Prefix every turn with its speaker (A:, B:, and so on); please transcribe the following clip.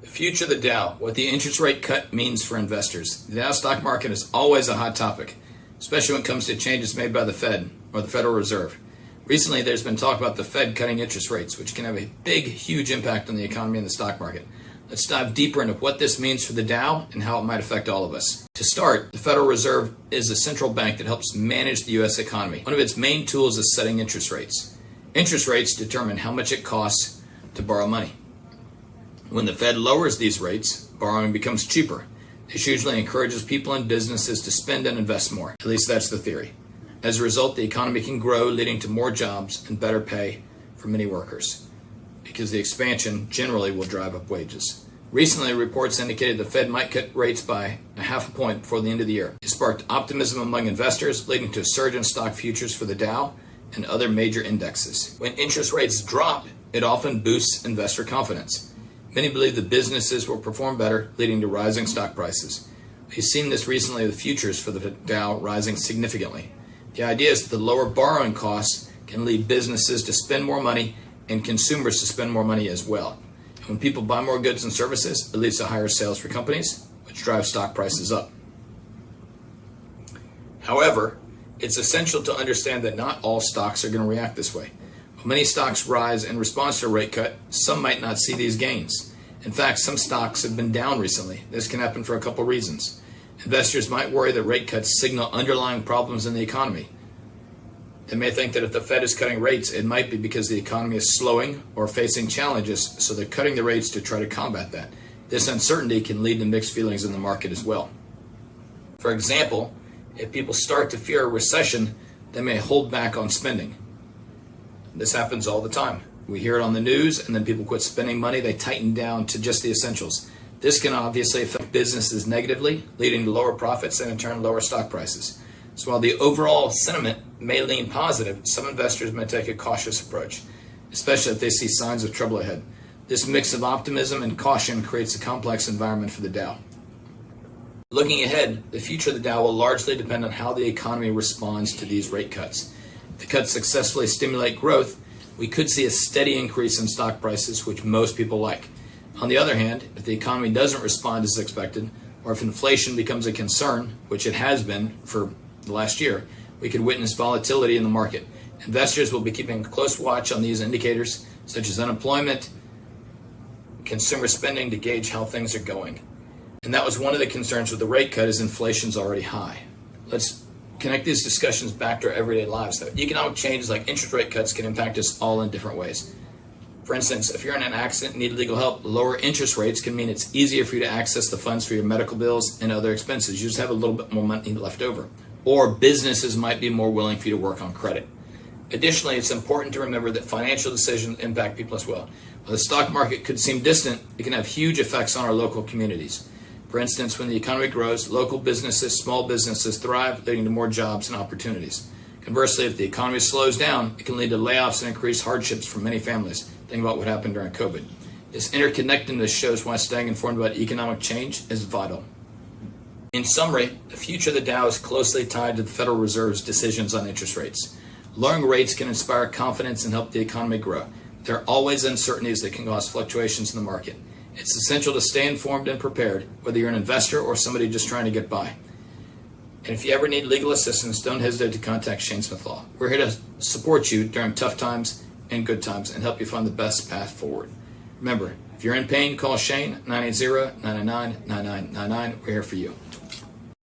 A: The future of the Dow, what the interest rate cut means for investors. The Dow stock market is always a hot topic, especially when it comes to changes made by the Fed or the Federal Reserve. Recently, there's been talk about the Fed cutting interest rates, which can have a big, huge impact on the economy and the stock market. Let's dive deeper into what this means for the Dow and how it might affect all of us. To start, the Federal Reserve is a central bank that helps manage the U.S. economy. One of its main tools is setting interest rates. Interest rates determine how much it costs to borrow money. When the Fed lowers these rates, borrowing becomes cheaper. This usually encourages people and businesses to spend and invest more. At least that's the theory. As a result, the economy can grow, leading to more jobs and better pay for many workers, because the expansion generally will drive up wages. Recently, reports indicated the Fed might cut rates by a half a point before the end of the year. It sparked optimism among investors, leading to a surge in stock futures for the Dow and other major indexes. When interest rates drop, it often boosts investor confidence. Many believe that businesses will perform better, leading to rising stock prices. We've seen this recently with futures for the Dow rising significantly. The idea is that the lower borrowing costs can lead businesses to spend more money and consumers to spend more money as well. And when people buy more goods and services, it leads to higher sales for companies, which drives stock prices up. However, it's essential to understand that not all stocks are going to react this way. While many stocks rise in response to a rate cut, some might not see these gains. In fact, some stocks have been down recently. This can happen for a couple reasons. Investors might worry that rate cuts signal underlying problems in the economy. They may think that if the Fed is cutting rates, it might be because the economy is slowing or facing challenges, so they're cutting the rates to try to combat that. This uncertainty can lead to mixed feelings in the market as well. For example, if people start to fear a recession, they may hold back on spending. This happens all the time. We hear it on the news, and then people quit spending money. They tighten down to just the essentials. This can obviously affect businesses negatively, leading to lower profits and in turn lower stock prices. So while the overall sentiment may lean positive, some investors may take a cautious approach, especially if they see signs of trouble ahead. This mix of optimism and caution creates a complex environment for the Dow. Looking ahead, the future of the Dow will largely depend on how the economy responds to these rate cuts. If the cuts successfully stimulate growth, we could see a steady increase in stock prices, which most people like. On the other hand, if the economy doesn't respond as expected, or if inflation becomes a concern, which it has been for the last year, we could witness volatility in the market. Investors will be keeping a close watch on these indicators, such as unemployment, consumer spending, to gauge how things are going. And that was one of the concerns with the rate cut, is inflation's already high. Let's connect these discussions back to our everyday lives, though. Economic changes like interest rate cuts can impact us all in different ways. For instance, if you're in an accident and need legal help, lower interest rates can mean it's easier for you to access the funds for your medical bills and other expenses. You just have a little bit more money left over. Or businesses might be more willing for you to work on credit. Additionally, it's important to remember that financial decisions impact people as well. While the stock market could seem distant, it can have huge effects on our local communities. For instance, when the economy grows, local businesses, small businesses thrive, leading to more jobs and opportunities. Conversely, if the economy slows down, it can lead to layoffs and increased hardships for many families. Think about what happened during COVID. This interconnectedness shows why staying informed about economic change is vital. In summary, the future of the Dow is closely tied to the Federal Reserve's decisions on interest rates. Lowering rates can inspire confidence and help the economy grow. There are always uncertainties that can cause fluctuations in the market. It's essential to stay informed and prepared, whether you're an investor or somebody just trying to get by. And if you ever need legal assistance, don't hesitate to contact Shane Smith Law. We're here to support you during tough times and good times and help you find the best path forward. Remember, if you're in pain, call Shane, 980-999-9999. We're here for you.